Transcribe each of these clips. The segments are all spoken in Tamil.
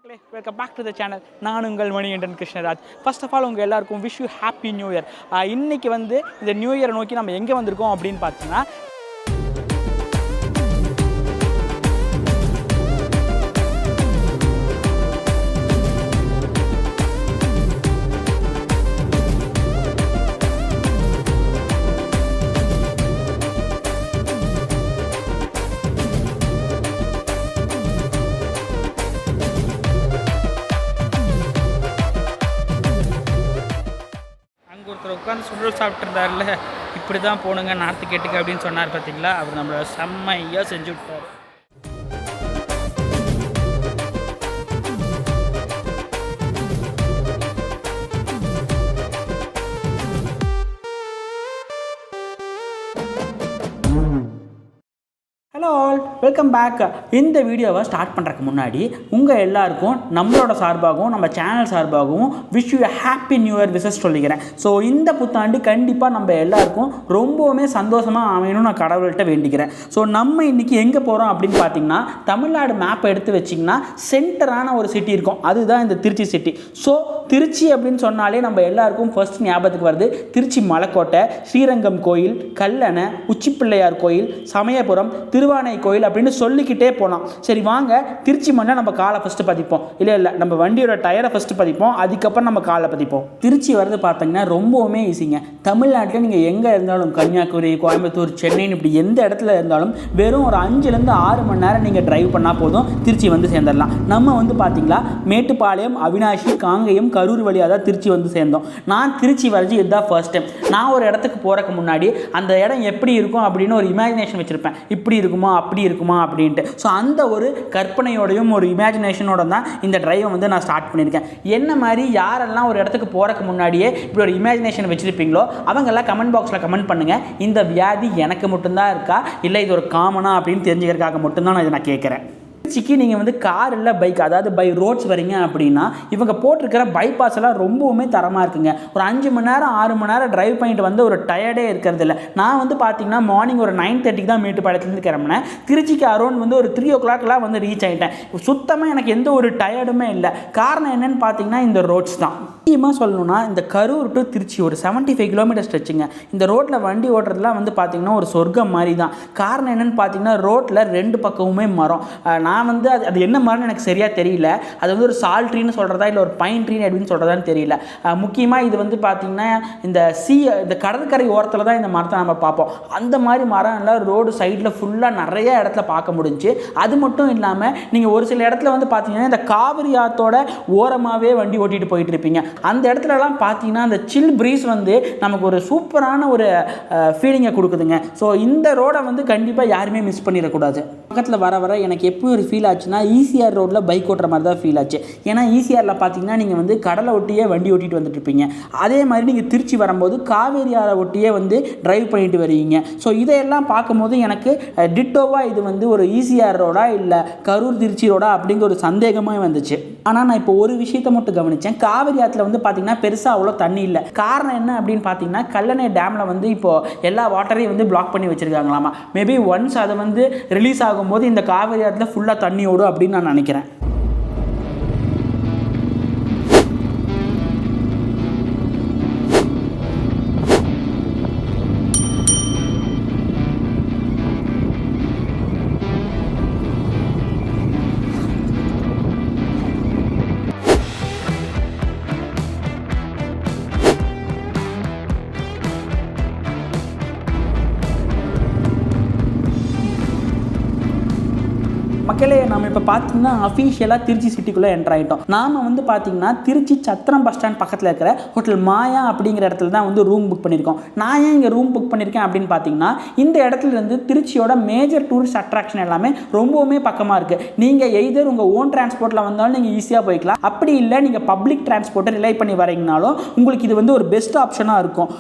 Welcome back to the channel. நான் உங்கள் Manikandan Krishnaraj. First of all உங்கள் எல்லாருக்கும் wish you happy new year. இன்றைக்கி வந்து இந்த நியூ இயரை நோக்கி நம்ம எங்கே வந்திருக்கோம் அப்படின்னு பார்த்தீங்கன்னா, ஒருத்தர் உட்காந்து சுண்டல் சாப்பிட்ருந்தாருல, இப்படி தான் போகணுங்க நார்த்து கேட்டுக்கு அப்படின்னு சொன்னார் பார்த்தீங்களா. அவர் நம்மளை செம்மையாக செஞ்சு விட்டார். Hello all, welcome back. இந்த வீடியோவை ஸ்டார்ட் பண்ணுறதுக்கு முன்னாடி உங்கள் எல்லாருக்கும் நம்மளோட சார்பாகவும் நம்ம சேனல் சார்பாகவும் wish you happy new year wishes சொல்லிக்கிறேன். ஸோ இந்த புத்தாண்டு கண்டிப்பாக நம்ம எல்லாருக்கும் ரொம்பவுமே சந்தோஷமாக அமையணும்னு நான் கடவுள்கிட்ட வேண்டிக்கிறேன். ஸோ நம்ம இன்றைக்கி எங்கே போகிறோம் அப்படின்னு பார்த்தீங்கன்னா, தமிழ்நாடு மேப்பை எடுத்து வச்சிங்கன்னா சென்டரான ஒரு சிட்டி இருக்கும், அதுதான் இந்த திருச்சி சிட்டி. ஸோ திருச்சி அப்படின்னு சொன்னாலே நம்ம எல்லாருக்கும் ஃபர்ஸ்ட் ஞாபகத்துக்கு வருது திருச்சி மலைக்கோட்டை, ஸ்ரீரங்கம் கோயில், கல்லணை, உச்சிப்பிள்ளையார் கோயில், சமயபுரம், திருவானை கோயில் அப்படின்னு சொல்லிக்கிட்டே போனோம். சரி வாங்க, திருச்சி மண்ணை நம்ம காலை ஃபஸ்ட்டு பதிப்போம். இல்லை நம்ம வண்டியோட டயரை ஃபஸ்ட்டு பதிப்போம், அதுக்கப்புறம் நம்ம காலை பதிப்போம். திருச்சி வரது பார்த்தீங்கன்னா ரொம்பவுமே ஈஸிங்க. தமிழ்நாட்டில் நீங்கள் எங்கே இருந்தாலும், கன்னியாகுமரி, கோயம்புத்தூர், சென்னைன்னு இப்படி எந்த இடத்துல இருந்தாலும் வெறும் ஒரு 5லேருந்து 6 மணி நேரம் நீங்கள் டிரைவ் பண்ணால் போதும், திருச்சி வந்து சேர்ந்துடலாம். நம்ம வந்து பார்த்தீங்களா மேட்டுப்பாளையம், அவினாஷி, காங்கேயம், கரூர் வழியாக தான் திருச்சி வந்து சேர்ந்தோம். நான் திருச்சி வரைஞ்சி இதுதான் ஃபர்ஸ்ட் டைம். நான் ஒரு இடத்துக்கு போகிறக்கு முன்னாடி அந்த இடம் எப்படி இருக்கும் அப்படின்னு ஒரு இமேஜினேஷன் வச்சுருப்பேன், இப்படி இருக்குமா அப்படி இருக்குமா அப்படின்ட்டு. ஸோ அந்த ஒரு கற்பனையோடையும் ஒரு இமேஜினேஷனோட தான் இந்த டிரைவை வந்து நான் ஸ்டார்ட் பண்ணியிருக்கேன். என்ன மாதிரி யாரெல்லாம் ஒரு இடத்துக்கு போகிறக்கு முன்னாடியே இப்படி ஒரு இமேஜினேஷன் வச்சுருப்பீங்களோ அவங்கெல்லாம் கமெண்ட் பாக்ஸில் கமெண்ட் பண்ணுங்கள். இந்த வியாதி எனக்கு மட்டும்தான் இருக்கா, இல்லை இது ஒரு காமனா அப்படின்னு தெரிஞ்சுக்கிறதுக்காக மட்டும்தான் நான் இதை நான் கேட்குறேன். திருச்சிக்கு நீங்கள் வந்து கார் இல்லை பைக், அதாவது பை ரோட்ஸ் வரீங்க அப்படின்னா இவங்க போட்டிருக்கிற பைபாஸ் எல்லாம் ரொம்பவுமே தரமாக இருக்குங்க. ஒரு 5 மணி நேரம் 6 மணி நேரம் டிரைவ் பண்ணிட்டு வந்து ஒரு டயர்டே இருக்கிறது இல்லை. நான் வந்து பார்த்தீங்கன்னா மார்னிங் ஒரு 9:30 தான் மேட்டுப்பாளையத்துலேருந்து கிளம்புனேன். திருச்சிக்கு அரௌண்ட் வந்து ஒரு 3 o'clockலாம் வந்து ரீச் ஆகிட்டேன். சுத்தமாக எனக்கு எந்த ஒரு டயர்டுமே இல்லை. காரணம் என்னென்னு பார்த்தீங்கன்னா இந்த ரோட்ஸ் தான். முக்கியமாக சொல்லணும்னா இந்த கரூர் டு திருச்சி ஒரு 75 கிலோமீட்டர் ஸ்ட்ரெச்சுங்க. இந்த ரோட்டில் வண்டி ஓட்டுறதுலாம் வந்து பார்த்தீங்கன்னா ஒரு சொர்க்கம் மாதிரி தான். காரணம் என்னென்னு பார்த்தீங்கன்னா ரோட்டில் 2 பக்கமுமே மரம். நான் வந்து அது என்ன மரம்னு எனக்கு சரியாக தெரியல. அது வந்து ஒரு சால் ட்ரீன்னு சொல்கிறதா இல்லை ஒரு பைன் ட்ரீ அப்படின்னு சொல்கிறதான்னு தெரியல. முக்கியமாக இது வந்து பார்த்திங்கன்னா இந்த கடற்கரை ஓரத்தில் தான் இந்த மரத்தை நம்ம பார்ப்போம். அந்த மாதிரி மரம் எல்லாம் ரோடு சைடில் ஃபுல்லாக நிறைய இடத்துல பார்க்க முடிஞ்சு. அது மட்டும் இல்லாமல் நீங்கள் ஒரு சில இடத்துல வந்து பார்த்தீங்கன்னா இந்த காவிரி ஆற்றோட ஓரமாகவே வண்டி ஓட்டிகிட்டு போயிட்டு இருப்பீங்க. அந்த இடத்துலலாம் பார்த்தீங்கன்னா அந்த சில் ப்ரீஸ் வந்து நமக்கு ஒரு சூப்பரான ஒரு ஃபீலிங்கை கொடுக்குதுங்க. ஸோ இந்த ரோடை வந்து கண்டிப்பாக யாருமே மிஸ் பண்ணிடக்கூடாது. பக்கத்தில் வர வர எனக்கு எப்போ ஒரு ஃபீல் ஆச்சுன்னா ஈசிஆர் ரோட்டில் பைக் ஓட்டுற மாதிரி தான் ஃபீல் ஆச்சு. ஏன்னா ஈசிஆரில் பார்த்தீங்கன்னா நீங்கள் வந்து கடலை ஒட்டியே வண்டி ஓட்டிகிட்டு வந்துட்டு இருப்பீங்க. அதே மாதிரி நீங்கள் திருச்சி வரும்போது காவேரி ஆறை ஒட்டியே வந்து டிரைவ் பண்ணிட்டு வருவீங்க. ஸோ இதையெல்லாம் பார்க்கும்போது எனக்கு டிட்டோவாக இது வந்து ஒரு ஈசிஆர் ரோடா இல்லை கரூர் திருச்சி ரோடா அப்படிங்கிற ஒரு சந்தேகமாக வந்துச்சு. ஆனால் நான் இப்போ ஒரு விஷயத்தை மட்டும் கவனித்தேன். காவேரி ஆற்றில் வந்து பார்த்தீங்கன்னா பெருசாக அவ்வளோ தண்ணி இல்லை. காரணம் என்ன அப்படின்னு பார்த்தீங்கன்னா கல்லணை டேமில் வந்து இப்போது எல்லா வாட்டரையும் வந்து பிளாக் பண்ணி வச்சுருக்காங்களாமா. மேபி ஒன்ஸ் அதை வந்து ரிலீஸ் ஆகும்போது இந்த காவேரி ஆற்றில் ஃபுல்லாக தண்ணி ஓடும் அப்படின்னு நான் நினைக்கிறேன். மக்களே, நம்ம இப்போ பார்த்தீங்கன்னா அஃபீஷியலாக திருச்சி சிட்டிக்குள்ளே என்டர் ஆகிட்டோம். நாம் வந்து பார்த்தீங்கன்னா திருச்சி சத்திரம் பஸ் ஸ்டாண்ட் பக்கத்தில் இருக்கிற ஹோட்டல் மாயா அப்படிங்கிற இடத்துல தான் வந்து ரூம் புக் பண்ணியிருக்கோம். நான் ஏன் இங்கே ரூம் புக் பண்ணியிருக்கேன் அப்படின்னு பார்த்தீங்கன்னா இந்த இடத்துலேருந்து திருச்சியோட மேஜர் டூரிஸ்ட் அட்ராக்ஷன் எல்லாமே ரொம்பவுமே பக்கமாக இருக்குது. நீங்கள் எய்தர் உங்கள் ஓன் டிரான்ஸ்போர்ட்டில் வந்தாலும் நீங்கள் ஈஸியாக போய்க்கலாம். அப்படி இல்லை நீங்கள் பப்ளிக் டிரான்ஸ்போர்ட்டை ரிலை பண்ணி வரீங்கனாலும் உங்களுக்கு இது வந்து ஒரு பெஸ்ட் ஆப்ஷனாக இருக்கும்.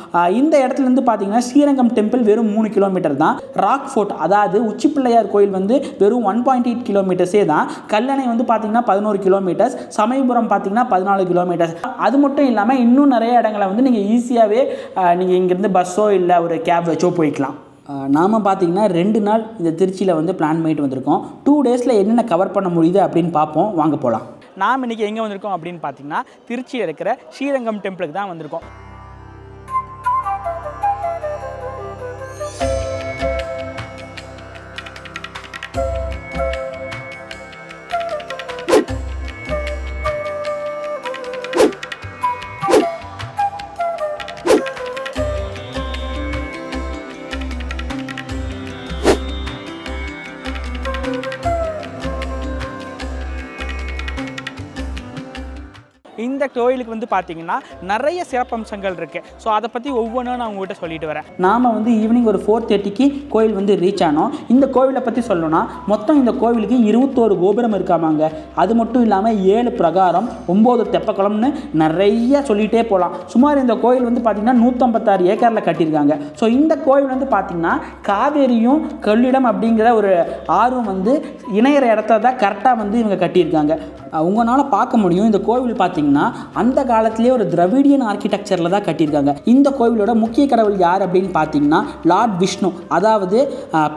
இந்த இடத்துலேருந்து பார்த்தீங்கன்னா ஸ்ரீரங்கம் டெம்பிள் வெறும் 3 கிலோமீட்டர் தான். ராக் ஃபோர்ட் அதாவது உச்சிப்பிள்ளையார் கோயில் வந்து வெறும் 1.8 கிலோமீட்டர்ஸே தான். கல்லணை வந்து பார்த்தீங்கன்னா 11 கிலோமீட்டர்ஸ், சமயபுரம் பார்த்தீங்கன்னா 14 கிலோமீட்டர்ஸ். அது மட்டும் இல்லாமல் இன்னும் நிறைய இடங்களை வந்து நீங்கள் ஈஸியாகவே நீங்கள் இங்கேருந்து பஸ்ஸோ இல்லை ஒரு கேப் வச்சோ போய்க்கலாம். நாம் பார்த்தீங்கன்னா 2 நாள் இந்த திருச்சியில் வந்து பிளான் பண்ணிட்டு வந்திருக்கோம். 2 டேஸில் என்னென்ன கவர் பண்ண முடியுது அப்படின்னு பார்ப்போம், வாங்க போகலாம். நாம் இன்றைக்கி எங்கே வந்திருக்கோம் அப்படின்னு பார்த்தீங்கன்னா திருச்சியில் இருக்கிற ஸ்ரீரங்கம் டெம்பிளுக்கு தான் வந்திருக்கோம். இந்த கோயிலுக்கு வந்து பார்த்தீங்கன்னா நிறைய சிறப்பம்சங்கள் இருக்குது. ஸோ அதை பற்றி ஒவ்வொன்றும் நான் உங்கள்கிட்ட சொல்லிட்டு வரேன். நாம் வந்து ஈவினிங் ஒரு 4:30க்கு கோயில் வந்து ரீச் ஆனோம். இந்த கோவிலை பற்றி சொல்லணும்னா மொத்தம் இந்த கோவிலுக்கு 21 கோபுரம் இருக்காமாங்க. அது மட்டும் இல்லாமல் 7 பிரகாரம், 9 தெப்பக்குளம்னு நிறைய சொல்லிகிட்டே போகலாம். சுமார் இந்த கோயில் வந்து பார்த்திங்கன்னா 156 ஏக்கரில் கட்டியிருக்காங்க. ஸோ இந்த கோயில் வந்து பார்த்திங்கன்னா காவேரியும் கொள்ளிடம் அப்படிங்கிற ஒரு ஆறும் வந்து இணையிற இடத்துல தான் கரெக்டாக வந்து இவங்க கட்டியிருக்காங்க. உங்களால் பார்க்க முடியும். இந்த கோவில் பார்த்திங்கன்னா அந்த காலத்திலே ஒரு திராவிடியன் ஆர்கிடெக்சரில் தான் கட்டியிருக்காங்க. இந்த கோவிலோட முக்கிய கடவுள் யார் அப்படின்னு பார்த்தீங்கன்னா லார்ட் விஷ்ணு, அதாவது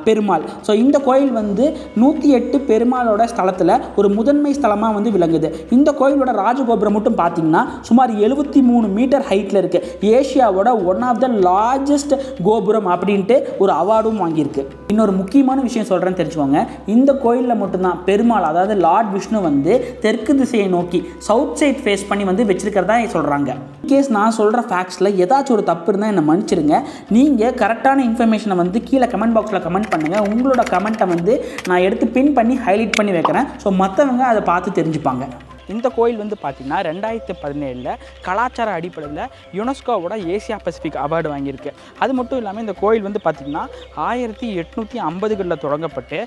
பெருமாள். ஸோ இந்த கோயில் வந்து 108 பெருமாளோட ஸ்தலத்தில் ஒரு முதன்மை ஸ்தலமாக வந்து விளங்குது. இந்த கோயிலோட ராஜகோபுரம் மட்டும் பார்த்தீங்கன்னா சுமார் 73 மீட்டர் ஹைட்டில் இருக்குது. ஏஷியாவோட ஒன் ஆஃப் த லார்ஜஸ்ட் கோபுரம் அப்படின்ட்டு ஒரு அவார்டும் வாங்கியிருக்கு. இன்னொரு முக்கியமான விஷயம் சொல்கிறேன்னு தெரிஞ்சுக்கோங்க. இந்த கோயிலில் மட்டும்தான் பெருமாள், அதாவது லார்ட் விஷ்ணு வந்து தெற்கு திசையை நோக்கி சவுத் சைட் ஃபேஸ் பண்ணி வந்து வச்சிருக்கிறதா சொல்கிறாங்க. இன்கேஸ் நான் சொல்கிற ஃபேக்ட்ஸில் ஏதாச்சும் ஒரு தப்பு இருந்தால் என்னை மன்னிச்சிடுங்க. நீங்கள் கரெக்டான இன்ஃபர்மேஷனை வந்து கீழே கமெண்ட் பாக்ஸில் கமெண்ட் பண்ணுங்கள். உங்களோட கமெண்ட்டை வந்து நான் எடுத்து பின் பண்ணி ஹைலைட் பண்ணி வைக்கிறேன். ஸோ மற்றவங்க அதை பார்த்து தெரிஞ்சுப்பாங்க. இந்த கோயில் வந்து பார்த்திங்கன்னா 2017 கலாச்சார அடிப்படையில் யுனெஸ்கோவோட ஏசியா பசிபிக் அவார்டு வாங்கியிருக்கு. அது மட்டும் இல்லாமல் இந்த கோயில் வந்து பார்த்திங்கன்னா 1850களில் தொடங்கப்பட்டு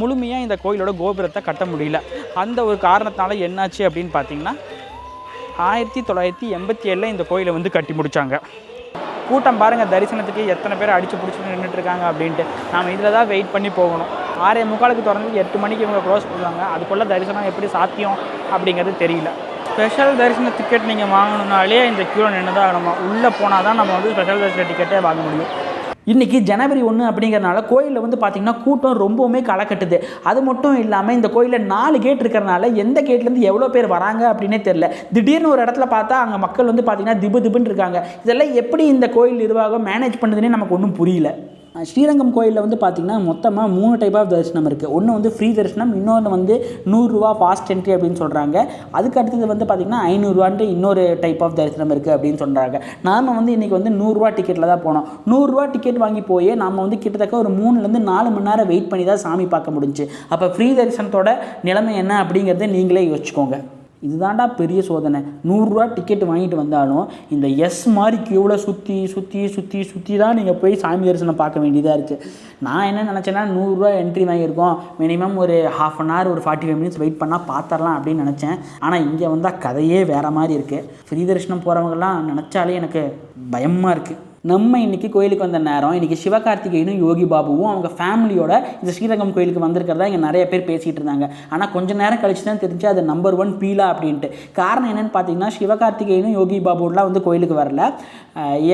முழுமையாக இந்த கோயிலோட கோபுரத்தை கட்ட முடியல. அந்த ஒரு காரணத்தினால என்னாச்சு அப்படின்னு பார்த்திங்கன்னா 1987 இந்த கோயிலை வந்து கட்டி முடித்தாங்க. கூட்டம் பாருங்கள், தரிசனத்துக்கு எத்தனை பேர் அடித்து பிடிச்சி நின்றுட்டுருக்காங்க அப்படின்ட்டு. நாம் இதில் தான் வெயிட் பண்ணி போகணும். 6:45 திறந்து 8 மணிக்கு இவங்க க்ளோஸ் பண்ணுவாங்க. அதுக்குள்ளே தரிசனம் எப்படி சாத்தியம் அப்படிங்கிறது தெரியல. ஸ்பெஷல் தரிசன டிக்கெட் நீங்கள் வாங்கணுன்னாலே இந்த க்யூவில் நின்று தான் ஆகணுமா. உள்ளே போனால் தான் நம்ம வந்து ஸ்பெஷல் தரிசன டிக்கெட்டே வாங்க முடியும். இன்றைக்கி ஜனவரி 1 அப்படிங்கிறனால கோயிலில் வந்து பார்த்திங்கன்னா கூட்டம் ரொம்பவுமே களை கட்டுது. அது மட்டும் இல்லாமல் இந்த கோயிலில் 4 கேட் இருக்கிறனால எந்த கேட்லேருந்து எவ்வளோ பேர் வராங்க அப்படின்னே தெரில. திடீர்னு ஒரு இடத்துல பார்த்தா அங்கே மக்கள் வந்து பார்த்திங்கன்னா திபுன்னு இருக்காங்க. இதெல்லாம் எப்படி இந்த கோயில் நிர்வாகம் மேனேஜ் பண்ணுதுன்னே நமக்கு ஒன்றும் புரியல. ஸ்ரீரங்கம் கோயிலில் வந்து பார்த்திங்கன்னா மொத்தமாக 3 டைப் ஆஃப் தரிசனம் இருக்குது. ஒன்று வந்து ஃப்ரீ தரிசனம், இன்னொன்று வந்து 100 ரூபா ஃபாஸ்ட் என்ட்ரி அப்படின்னு சொல்கிறாங்க. அதுக்கு அடுத்தது வந்து பார்த்திங்கன்னா 500 ரூபான்ட்டு இன்னொரு டைப் ஆஃப் தரிசனம் இருக்குது அப்படின்னு சொல்கிறாங்க. நாம் வந்து இன்றைக்கி வந்து 100 ரூபா டிக்கெட்டில் தான் போனோம். 100 ரூபா டிக்கெட் வாங்கி போய் நாம் வந்து கிட்டத்தட்ட ஒரு 3 4 மணி நேரம் வெயிட் பண்ணி தான் சாமி பார்க்க முடிஞ்சு. அப்போ ஃப்ரீ தரிசனத்தோட நிலைமை என்ன அப்படிங்கிறத நீங்களே யோசிச்சுக்கோங்க. இதுதான்டா பெரிய சோதனை. 100 ரூபா டிக்கெட் வாங்கிட்டு வந்தாலும் இந்த மாதிரி க்யூவில் சுற்றி தான் நீங்கள் போய் சாமி தரிசனம் பார்க்க வேண்டியதாக இருக்குது. நான் என்ன நினச்சேன்னா 100 ரூபா என்ட்ரி வாங்கியிருக்கோம், மினிமம் ஒரு ½ அன் ஹவர் ஒரு 45 மினிட்ஸ் வெயிட் பண்ணால் பார்த்துடலாம் அப்படின்னு நினச்சேன். ஆனால் இங்கே வந்தால் கதையே வேறு மாதிரி இருக்குது. ஃப்ரீ தரிசனம் போகிறவங்கலாம் நினச்சாலே எனக்கு பயமாக இருக்குது. நம்ம இன்றைக்கி கோயிலுக்கு வந்த நேரம், இன்றைக்கி சிவகார்த்திகேயனும் யோகி பாபுவும் அவங்க ஃபேமிலியோட இந்த ஸ்ரீரங்கம் கோயிலுக்கு வந்திருக்கிறதா இங்கே நிறைய பேர் பேசிகிட்டு இருந்தாங்க. ஆனால் கொஞ்சம் நேரம் கழிச்சு தான் தெரிஞ்சு அது நம்பர் 1 பீலா அப்படின்ட்டு. காரணம் என்னென்னு பார்த்தீங்கன்னா சிவகார்த்திகேயனும் யோகி பாபுலாம் வந்து கோயிலுக்கு வரல,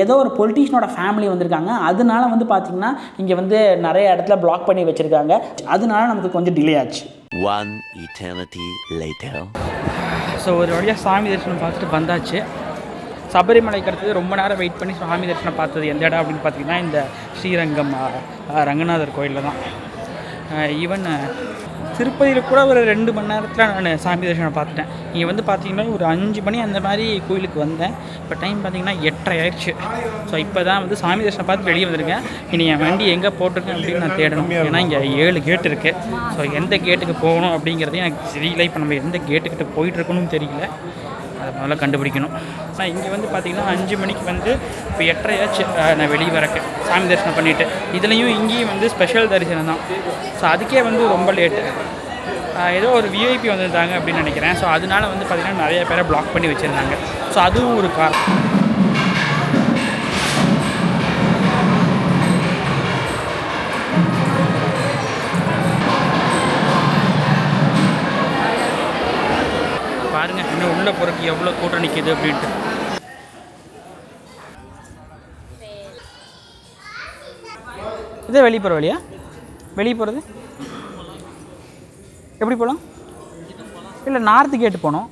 ஏதோ ஒரு பொலிட்டீஷியனோட ஃபேமிலி வந்திருக்காங்க. அதனால வந்து பார்த்திங்கன்னா இங்கே வந்து நிறைய இடத்துல பிளாக் பண்ணி வச்சுருக்காங்க. அதனால நமக்கு கொஞ்சம் டிலே ஆச்சு. One eternity later. ஸோ ஒரு வழியாக சாமி தரிசனம் பார்த்துட்டு வந்தாச்சு. சபரிமலைக்கு அடுத்தது ரொம்ப நேரம் வெயிட் பண்ணி சாமி தரிசனம் பார்த்தது எந்த இடம் அப்படின்னு பார்த்தீங்கன்னா இந்த ஸ்ரீரங்கம் ரங்கநாதர் கோயிலில் தான். ஈவன் திருப்பதியில் கூட ஒரு 2 மணி நேரத்தில் நான் சாமி தரிசனம் பார்த்துட்டேன். இங்கே வந்து பார்த்திங்கன்னா ஒரு 5 மணி அந்த மாதிரி கோயிலுக்கு வந்தேன். இப்போ டைம் பார்த்திங்கன்னா 8:30 ஆயிடுச்சு. ஸோ இப்போ தான் வந்து சாமி தரிசனம் பார்த்து வெளியே வந்திருக்கேன். இனி என் வண்டி எங்கே போட்டிருக்கேன் அப்படின்னு நான் தேடணும். ஏன்னா இங்கே 7 கேட் இருக்குது. ஸோ எந்த கேட்டுக்கு போகணும் அப்படிங்கிறதையும் எனக்கு தெரியல. இப்போ நம்ம எந்த கேட்டுக்கிட்ட போயிட்டுருக்கணும்னு தெரியல, அதை முதல்ல கண்டுபிடிக்கணும். நான் இங்கே வந்து பார்த்திங்கன்னா 5 மணிக்கு வந்து இப்போ 8:30 ஆச்சு நான் வெளியே வரக்கு சாமி தரிசனம் பண்ணிவிட்டு. இதுலேயும் இங்கேயும் வந்து ஸ்பெஷல் தரிசனம் தான். ஸோ அதுக்கே வந்து ரொம்ப லேட்டு. ஏதோ ஒரு விஐபி வந்திருந்தாங்க அப்படின்னு நினைக்கிறேன். ஸோ அதனால வந்து பார்த்திங்கன்னா நிறைய பேரை பிளாக் பண்ணி வச்சுருந்தாங்க. ஸோ அதுவும் ஒரு காரணம். பாருங்கள் இன்னும் உள்ள போகிறதுக்கு எவ்வளோ கூட்டம் நிற்கிது அப்படின்ட்டு. இதே வெளியே போகிற வழியா? வெளியே போகிறது எப்படி போகலாம்? இல்லை நார்த்து கேட்டு போனோம்.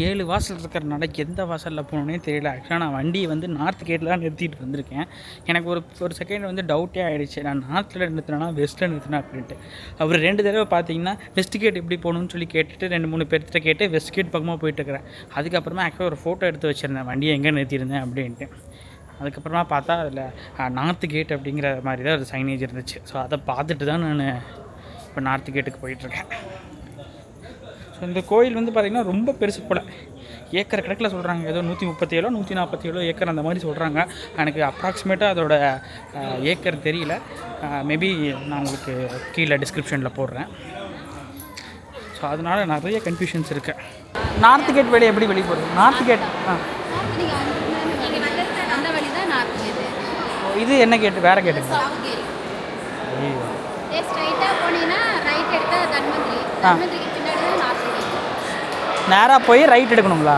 7 வாசல் இருக்கிற நடைக்கு எந்த வாசலில் போகணுன்னே தெரியல. ஆக்சுவலாக நான் வண்டியை வந்து நார்த் கேட்டில் தான் நிறுத்திட்டு வந்திருக்கேன். எனக்கு ஒரு செகண்ட் வந்து டவுட்டே ஆகிடுச்சு, நான் நார்த்தில் நிறுத்தினா வெஸ்ட்டில் நிறுத்தினா அப்படின்ட்டு. அவர் 2 தடவை பார்த்தீங்கன்னா வெஸ்ட் கேட் எப்படி போகணுன்னு சொல்லி கேட்டுட்டு 2-3 பேர்கிட்ட கேட்டு வெஸ்ட் கேட் பக்கமாக போயிட்டுருக்கிறேன். அதுக்கப்புறமா ஆக்சுவலாக ஒரு ஃபோட்டோ எடுத்து வச்சுருந்தேன் வண்டியை எங்கே நிறுத்தியிருந்தேன் அப்படின்ட்டு. அதுக்கப்புறமா பார்த்தா அதில் நார்த்து கேட் அப்படிங்கிற மாதிரி தான் ஒரு சைனேஜ் இருந்துச்சு. ஸோ அதை பார்த்துட்டு தான் நான் இப்போ நார்த்து கேட்டுக்கு போயிட்டுருக்கேன். ஸோ இந்த கோயில் வந்து பார்த்திங்கன்னா ரொம்ப பெருசு போல், ஏக்கர் கணக்கில் சொல்கிறாங்க. ஏதோ 137 147 ஏக்கர் அந்த மாதிரி சொல்கிறாங்க. எனக்கு அப்ராக்சிமேட்டாக அதோட ஏக்கர் தெரியல. மேபி நான் உங்களுக்கு கீழே டிஸ்கிரிப்ஷனில் போடுறேன். ஸோ அதனால் நிறைய கன்ஃபியூஷன்ஸ் இருக்குது. நார்த்து கேட் வெளியே எப்படி வெளியே போகிறது? நார்த்து கேட் இது என்ன கேட்டு? வேறு கேட்டுங்க. நேராக போய் ரைட் எடுக்கணுங்களா?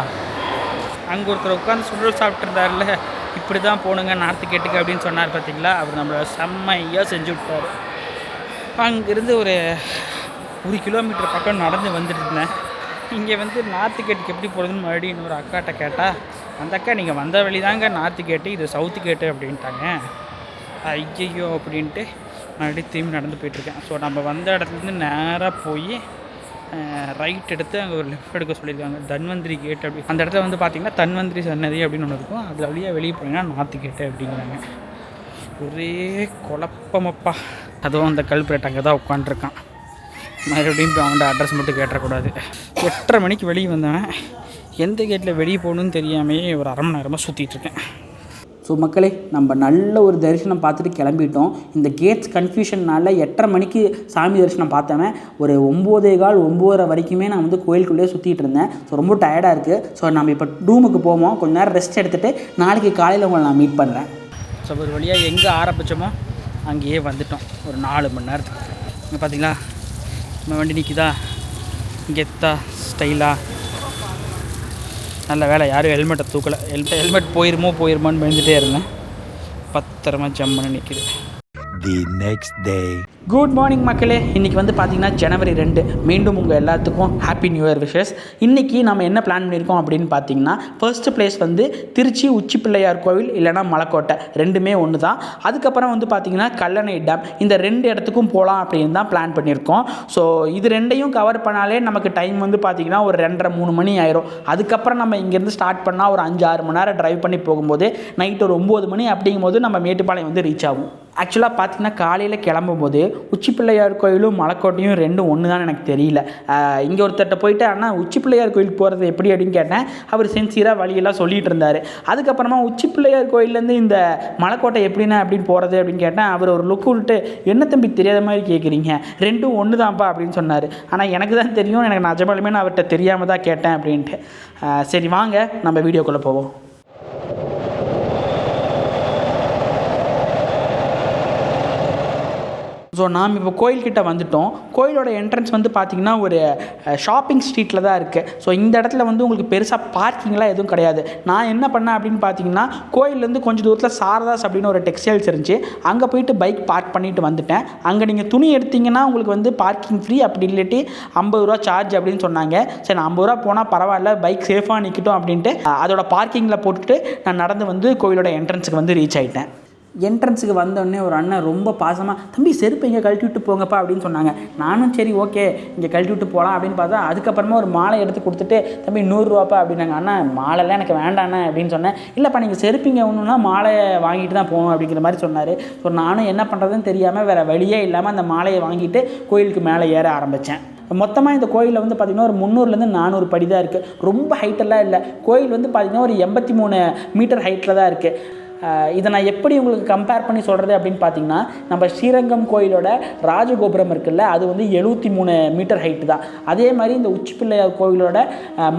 அங்கே ஒருத்தர் உட்காந்து சுண்டல் சாப்பிட்ருந்தாருல, இப்படி தான் போகணுங்க நார்த்து கேட்டுக்கு அப்படின்னு சொன்னார் பார்த்தீங்களா. அவர் நம்மளை செம்மையாக செஞ்சு விட்டார். அங்கேருந்து ஒரு 1 கிலோமீட்டர் பக்கம் நடந்து வந்துட்டு இருந்தேன். இங்கே வந்து நார்த்து கேட்டுக்கு எப்படி போகிறதுன்னு மறுபடியும் ஒரு அக்காட்ட கேட்டால், அந்த அக்கா நீங்கள் வந்த வழி தாங்க நார்த்து கேட்டு, இது சவுத்து கேட்டு அப்படின்ட்டாங்க. ஐயோ அப்படின்ட்டு மறுபடியும் திரும்பி நடந்து போயிட்டுருக்கேன். ஸோ நம்ம வந்த இடத்துலேருந்து நேராக போய் ரைட் எடுத்து அங்கே ஒரு லெஃப்ட் எடுக்க சொல்லியிருக்காங்க. தன்வந்திரி கேட் அப்படி. அந்த இடத்துல வந்து பார்த்திங்கன்னா தன்வந்திரி சன்னதி அப்படின்னு ஒன்று இருக்கும். அதில் வழியாக வெளியே போனீங்கன்னா நார்த்து கேட்டு அப்படிங்கிறாங்க. ஒரே குழப்பமப்பா. அதுவும் அந்த கல்பரேட் அங்கே தான் உட்காண்ட்ருக்கான். மறுபடியும் இப்போ அவன்கிட்ட அட்ரஸ் மட்டும் கேட்டக்கூடாது. 8:30 மணிக்கு வெளியே வந்தவன் எந்த கேட்டில் வெளியே போகணுன்னு தெரியாமையே ஒரு 1/2 மணி நேரமாக சுற்றிட்டுருக்கேன். ஸோ மக்களே, நம்ம நல்ல ஒரு தரிசனம் பார்த்துட்டு கிளம்பிட்டோம். இந்த கேட்ஸ் கன்ஃபியூஷனால் 8:30 மணிக்கு சாமி தரிசனம் பார்த்தவன் ஒரு 9:15 9:30 வரைக்குமே நான் வந்து கோயிலுக்குள்ளேயே சுற்றிட்டு இருந்தேன். ஸோ ரொம்ப டயர்டாக இருக்குது. ஸோ நம்ம இப்போ ரூமுக்கு போவோம், கொஞ்சம் நேரம் ரெஸ்ட் எடுத்துகிட்டு நாளைக்கு காலையில் உங்களை நான் மீட் பண்ணுறேன். ஸோ ஒரு வழியாக எங்கே ஆரம்பித்தோமோ அங்கேயே வந்துட்டோம். ஒரு 4 மணி நேரத்துக்கு. இங்கே பார்த்தீங்களா நம்ம வண்டி நிற்கிதா, கெத்தா ஸ்டைலாக. நல்ல வேலை யாரும் ஹெல்மெட்டை தூக்கலை. ஹெல்மெட் போயிருமோன்னு பயந்துகிட்டே இருந்தேன். பத்திரமா ஜம்முன்னு நிற்கிது. The next day. Good morning மக்களே. இன்றைக்கி வந்து பார்த்திங்கன்னா ஜனவரி 2. மீண்டும் உங்கள் எல்லாத்துக்கும் ஹாப்பி நியூ இயர் விஷஸ். இன்றைக்கி நம்ம என்ன பிளான் பண்ணியிருக்கோம் அப்படின்னு பார்த்தீங்கன்னா, ஃபர்ஸ்ட் பிளேஸ் வந்து திருச்சி உச்சி பிள்ளையார் கோவில் இல்லைனா மலைக்கோட்டை, ரெண்டுமே ஒன்று தான். அதுக்கப்புறம் வந்து பார்த்திங்கன்னா கல்லணை டேம். இந்த 2 இடத்துக்கும் போகலாம் அப்படின்னு தான் பிளான் பண்ணியிருக்கோம். ஸோ இது 2ஐயும் கவர் பண்ணாலே நமக்கு டைம் வந்து பார்த்திங்கன்னா ஒரு 2:30-3 மணி ஆயிரும். அதுக்கப்புறம் நம்ம இங்கேருந்து ஸ்டார்ட் பண்ணால் ஒரு 5-6 மணி நேரம் ட்ரைவ் பண்ணி போகும்போது நைட்டு ஒரு 9 மணி அப்படிங்கும்போது நம்ம மேட்டுப்பாளையம் வந்து ரீச் ஆகும். ஆக்சுவலாக பார்த்திங்கன்னா காலையில் கிளம்பும்போது உச்சி பிள்ளையார் கோயிலும் மலைக்கோட்டையும் 2 ஒன்று தான் எனக்கு தெரியல. இங்கே ஒருத்தர்கிட்ட போயிட்டு ஆனால் உச்சி பிள்ளையார் கோயிலுக்கு போகிறது எப்படி அப்படின்னு கேட்டேன். அவர் சென்சியராக வழியெல்லாம் சொல்லிகிட்டு இருந்தார். அதுக்கப்புறமா உச்சி பிள்ளையார் கோயிலேருந்து இந்த மலைக்கோட்டை எப்படின்னா அப்படின்னு போகிறது அப்படின்னு கேட்டேன். அவர் ஒரு லுக்கு விட்டு, என்ன தம்பி தெரியாத மாதிரி கேட்குறீங்க, 2 ஒன்று தான்ப்பா அப்படின்னு சொன்னார். ஆனால் எனக்கு தான் தெரியும், எனக்கு நிஜமாலுமே நான் அவர்கிட்ட தெரியாமல் தான் கேட்டேன் அப்படின்ட்டு. சரி வாங்க நம்ம வீடியோக்குள்ளே போவோம். ஸோ நாம் இப்போ கோயில்கிட்ட வந்துவிட்டோம். கோயிலோட என்ட்ரன்ஸ் வந்து பார்த்திங்கன்னா ஒரு ஷாப்பிங் ஸ்ட்ரீட்டில் தான் இருக்குது. ஸோ இந்த இடத்துல வந்து உங்களுக்கு பெருசாக பார்க்கிங்லாம் எதுவும் கிடையாது. நான் என்ன பண்ணேன் அப்படின்னு பார்த்தீங்கன்னா, கோயிலேருந்து கொஞ்சம் தூரத்தில் சாரதாஸ் அப்படின்னு ஒரு டெக்ஸ்டைல்ஸ் இருந்துச்சு. அங்கே போயிட்டு பைக் பார்க் பண்ணிவிட்டு வந்துட்டேன். அங்கே நீங்கள் துணி எடுத்திங்கன்னா உங்களுக்கு வந்து பார்க்கிங் ஃப்ரீ, அப்படி இல்லாட்டி 50 ரூபா சார்ஜ் அப்படின்னு சொன்னாங்க. சரி நான் 50 ரூபா போனால் பரவாயில்ல, பைக் சேஃபாக நிற்கட்டும் அப்படின்ட்டு அதோட பார்க்கிங்கில் போட்டுட்டு நான் நடந்து வந்து கோயிலோட என்ட்ரன்ஸுக்கு வந்து ரீச் ஆகிட்டேன். என்ட்ரன்ஸுக்கு வந்தோடனே ஒரு அண்ணன் ரொம்ப பாசமாக, தம்பி செருப்பு இங்கே கழட்டி விட்டு போங்கப்பா அப்படின்னு சொன்னாங்க. நானும் சரி ஓகே இங்கே கழட்டி விட்டு போகலாம் அப்படின்னு பார்த்தா, அதுக்கப்புறமா ஒரு மாலை எடுத்து கொடுத்துட்டு, தம்பி 100 ரூபாப்பா அப்படின்னாங்க. அண்ணா மாலைலாம் எனக்கு வேண்டாண்ணே அப்படின்னு சொன்னேன். இல்லைப்பா நீங்கள் செருப்பிங்க ஒன்றுனா மாலை வாங்கிட்டு தான் போகணும் அப்படிங்கிற மாதிரி சொன்னார். ஸோ நானும் என்ன பண்ணுறதுன்னு தெரியாமல் வேறு வழியே இல்லாமல் அந்த மாலையை வாங்கிட்டு கோயிலுக்கு மேலே ஏற ஆரம்பித்தேன். மொத்தமாக இந்த கோயிலில் வந்து பார்த்திங்கன்னா ஒரு 300லேருந்து 400 படி தான் இருக்குது. ரொம்ப ஹைட்டெல்லாம் இல்லை. கோயில் வந்து பார்த்திங்கன்னா ஒரு 83 மீட்டர் ஹைட்டில் தான் இருக்குது. இதை நான் எப்படி உங்களுக்கு கம்பேர் பண்ணி சொல்கிறது அப்படின்னு பார்த்தீங்கன்னா, நம்ம ஸ்ரீரங்கம் கோயிலோட ராஜகோபுரம் இருக்குல்ல, அது வந்து 73 மீட்டர் ஹைட்டு தான். அதே மாதிரி இந்த உச்சி பிள்ளையார் கோயிலோட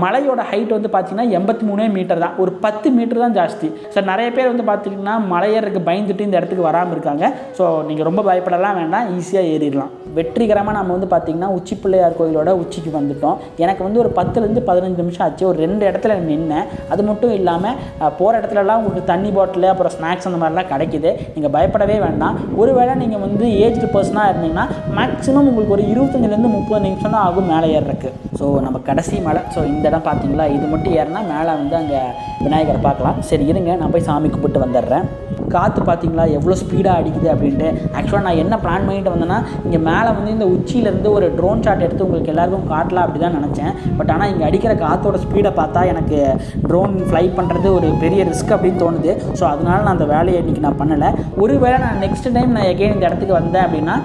மலையோட ஹைட் வந்து பார்த்திங்கன்னா 83 மீட்டர் தான். ஒரு 10 மீட்டர் தான் ஜாஸ்தி. ஸோ நிறைய பேர் வந்து பார்த்திங்கன்னா மலையேறதுக்கு பயந்துட்டு இந்த இடத்துக்கு வராமல் இருக்காங்க. ஸோ நீங்கள் ரொம்ப பயப்படலாம் வேண்டாம், ஈஸியாக ஏறிடலாம். வெற்றிகரமாக நம்ம வந்து பார்த்திங்கன்னா உச்சி பிள்ளையார் கோயிலோட உச்சிக்கு வந்துட்டோம். எனக்கு வந்து ஒரு 10லேருந்து 15 நிமிஷம் ஆச்சு. ஒரு 2 இடத்துல நின்னேன். அது மட்டும் இல்லாமல் போகிற இடத்துலலாம் உங்களுக்கு தண்ணி பாட்டில் அப்புறம் ஸ்நாக்ஸ் அந்த மாதிரிலாம் கிடைக்கிது. நீங்கள் பயப்படவே வேண்டாம். ஒருவேளை நீங்கள் வந்து ஏஜ்டு பர்சனாக இருந்தீங்கன்னா மேக்ஸிமம் உங்களுக்கு ஒரு 25லேருந்து 30 நிமிஷம் தான் ஆகும் மேலே ஏறுறதுக்கு. ஸோ நம்ம கடைசி மலை. ஸோ இந்த இடம் பார்த்தீங்களா, இது மட்டும் ஏறினா மேலே வந்து அங்கே விநாயகரை பார்க்கலாம். சரி இருங்க, நான் போய் சாமி கும்பிட்டு வந்துடுறேன். காற்று பார்த்தீங்களா எவ்வளோ ஸ்பீடாக அடிக்குது அப்படின்ட்டு. ஆக்சுவலாக நான் என்ன பிளான் பண்ணிட்டு வந்தேன்னா, இங்கே மேலே வந்து இந்த உச்சியிலேருந்து ஒரு ட்ரோன் ஷாட் எடுத்து உங்களுக்கு எல்லாருக்கும் காட்டலாம் அப்படி தான் நினச்சேன். பட் ஆனால் இங்கே அடிக்கிற காற்றோட ஸ்பீடை பார்த்தா எனக்கு ட்ரோன் ஃப்ளை பண்ணுறது ஒரு பெரிய ரிஸ்க் அப்படின்னு தோணுது. ஸோ அதனால் நான் அந்த வேலையை இன்றைக்கி நான் பண்ணலை. ஒருவேளை நான் நெக்ஸ்ட் டைம் நான் எகெயின் இந்த இடத்துக்கு வந்தேன் அப்படின்னா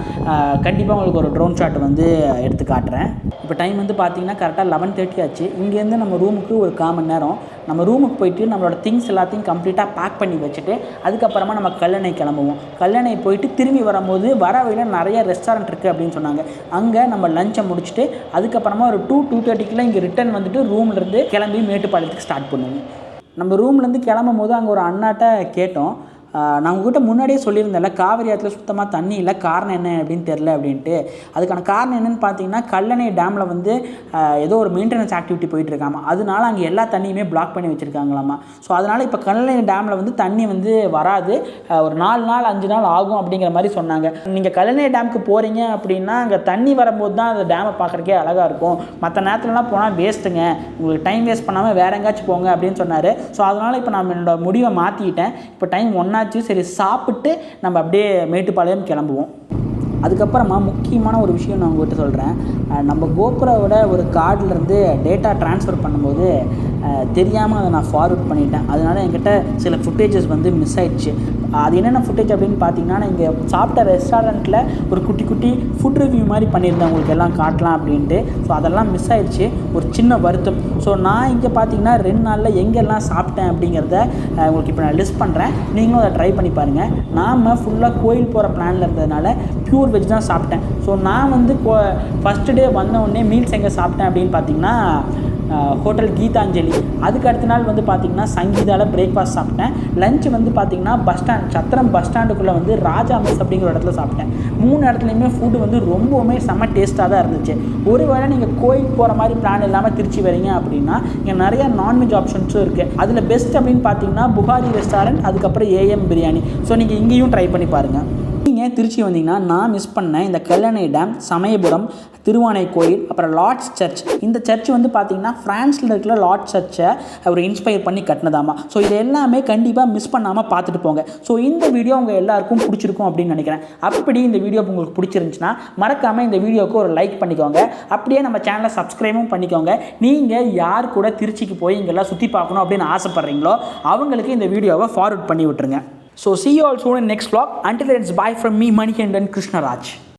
கண்டிப்பாக உங்களுக்கு ஒரு ட்ரோன் ஷாட் வந்து எடுத்து காட்டுறேன். இப்போ டைம் வந்து பார்த்தீங்கன்னா கரெக்டாக 11:30 ஆச்சு. இங்கேருந்து நம்ம ரூமுக்கு ஒரு 1/4 மணி நேரம். நம்ம ரூமுக்கு போயிட்டு நம்மளோட திங்ஸ் எல்லாத்தையும் கம்ப்ளீட்டாக பேக் பண்ணி வச்சுட்டு அதுக்கப்புறமா நம்ம கல்லணை கிளம்புவோம். கல்லணை போயிட்டு திரும்பி வரும்போது வர வழியில் நிறைய ரெஸ்டாரண்ட் இருக்குது அப்படின்னு சொன்னாங்க. அங்கே நம்ம லஞ்சை முடிச்சுட்டு அதுக்கப்புறமா ஒரு 2-2:30 இங்கே ரிட்டர்ன் வந்துட்டு ரூம்லேருந்து கிளம்பி மேட்டுப்பாளையத்துக்கு ஸ்டார்ட் பண்ணுவோம். நம்ம ரூம்லேருந்து கிளம்பும் போது அங்கே ஒரு அண்ணாட்ட கேட்டோம். நான் உங்கள்கிட்ட முன்னாடியே சொல்லியிருந்தேன்ல, காவிரி ஆற்றுல சுத்தமாக தண்ணி இல்லை, காரணம் என்ன அப்படின்னு தெரில அப்படின்ட்டு. அதுக்கான காரணம் என்னென்னு பார்த்தீங்கன்னா, கல்லணை டேமில் வந்து ஏதோ ஒரு மெயின்டெனன்ஸ் ஆக்டிவிட்டி போயிட்டுருக்காமா. அதனால அங்கே எல்லா தண்ணியுமே பிளாக் பண்ணி வச்சுருக்காங்களாமா. ஸோ அதனால் இப்போ கல்லணை டேமில் வந்து தண்ணி வந்து வராது, ஒரு 4 நாள் 5 நாள் ஆகும் அப்படிங்கிற மாதிரி சொன்னாங்க. நீங்கள் கல்லணை டேமுக்கு போகிறீங்க அப்படின்னா அங்கே தண்ணி வரும்போது தான் அந்த டேமை பார்க்குறக்கே அழகாக இருக்கும். மற்ற நேரத்துலலாம் போனால் வேஸ்ட்டுங்க, உங்களுக்கு டைம் வேஸ்ட் பண்ணாமல் வேறு எங்கேயாச்சும் போங்க அப்படின்னு சொன்னார். ஸோ அதனால் இப்போ நான் என்னோடய முடிவை மாற்றிக்கிட்டேன். இப்போ டைம் 1 சரி சாப்பிட்டு நம்ம அப்படியே மேட்டுப்பாளையம் கிளம்புவோம். அதுக்கப்புறமா முக்கியமான ஒரு விஷயம் நான் உங்கள்கிட்ட சொல்கிறேன். நம்ம கோபுரோவோட ஒரு கார்டிலேருந்து டேட்டா ட்ரான்ஸ்ஃபர் பண்ணும்போது தெரியாமல் அதை நான் ஃபார்வர்ட் பண்ணிட்டேன். அதனால் என்கிட்ட சில ஃபுட்டேஜஸ் வந்து மிஸ் ஆயிடுச்சு. அது என்னென்ன ஃபுட்டேஜ் அப்படின்னு பார்த்தீங்கன்னா, நான் இங்கே சாப்பிட்ட ரெஸ்டாரண்ட்டில் ஒரு குட்டி குட்டி ஃபுட் ரிவ்யூ மாதிரி பண்ணியிருந்தேன் உங்களுக்கு எல்லாம் காட்டலாம் அப்படின்ட்டு. ஸோ அதெல்லாம் மிஸ் ஆயிடுச்சு, ஒரு சின்ன வருத்தம். ஸோ நான் இங்கே பார்த்தீங்கன்னா 2 நாளில் எங்கெல்லாம் சாப்பிட்டேன் அப்படிங்கிறத உங்களுக்கு இப்போ நான் லிஸ்ட் பண்ணுறேன். நீங்களும் அதை ட்ரை பண்ணி பாருங்கள். நாம் ஃபுல்லாக கோயில் போகிற பிளானில் இருந்ததுனால பியூர் வெஜ் தான் சாப்பிட்டேன். ஸோ நான் வந்து ஃபஸ்ட்டு டே வந்த உடனே மீல்ஸ் எங்கே சாப்பிட்டேன் அப்படின்னு பார்த்தீங்கன்னா ஹோட்டல் கீதாஞ்சலி. அதுக்கு அடுத்த நாள் வந்து பார்த்திங்கன்னா சங்கீதாவில் பிரேக்ஃபாஸ்ட் சாப்பிட்டேன். லஞ்ச் வந்து பார்த்திங்கன்னா பஸ் ஸ்டாண்ட், சத்திரம் பஸ் ஸ்டாண்டுக்குள்ளே வந்து ராஜா மெஸ் அப்படிங்கிற இடத்துல சாப்பிட்டேன். 3 இடத்துலையுமே ஃபுட்டு வந்து ரொம்பவுமே செம்ம டேஸ்ட்டாக தான் இருந்துச்சு. ஒருவேளை நீங்கள் கோயிலுக்கு போகிற மாதிரி பிளான் இல்லாமல் திருச்சி வரீங்க அப்படின்னா இங்கே நிறையா நான்வெஜ் ஆப்ஷன்ஸும் இருக்குது. அதில் பெஸ்ட் அப்படின்னு பார்த்தீங்கன்னா புகாரி ரெஸ்டாரண்ட், அதுக்கப்புறம் ஏஎம் பிரியாணி. ஸோ நீங்கள் இங்கேயும் ட்ரை பண்ணி பாருங்கள். நீங்கள் திருச்சி வந்தீங்கன்னா நான் மிஸ் பண்ணேன் இந்த கல்லணை டேம், சமயபுரம், திருவானைக்கோயில், அப்புறம் லார்ட்ஸ் சர்ச். இந்த சர்ச் வந்து பார்த்திங்கன்னா ஃப்ரான்ஸில் இருக்கிற லார்ட்ஸ் சர்ச்சை அவர் இன்ஸ்பயர் பண்ணி கட்டினதாமா. ஸோ இது எல்லாமே கண்டிப்பாக மிஸ் பண்ணாமல் பார்த்துட்டு போங்க. ஸோ இந்த வீடியோ உங்கள் எல்லாருக்கும் பிடிச்சிருக்கும் அப்படின்னு நினைக்கிறேன். அப்படி இந்த வீடியோ உங்களுக்கு பிடிச்சிருந்துச்சுன்னா மறக்காமல் இந்த வீடியோவுக்கு ஒரு லைக் பண்ணிக்கோங்க. அப்படியே நம்ம சேனலை சப்ஸ்கிரைபும் பண்ணிக்கோங்க. நீங்கள் யார் கூட திருச்சிக்கு போய் இங்கெல்லாம் சுற்றி பார்க்கணும் அப்படின்னு ஆசைப்பட்றீங்களோ அவங்களுக்கு இந்த வீடியோவை ஃபார்வர்ட் பண்ணி விட்டுருங்க. So see you all soon in next vlog. Until then, it's bye from me, Manikandan Krishnaraj.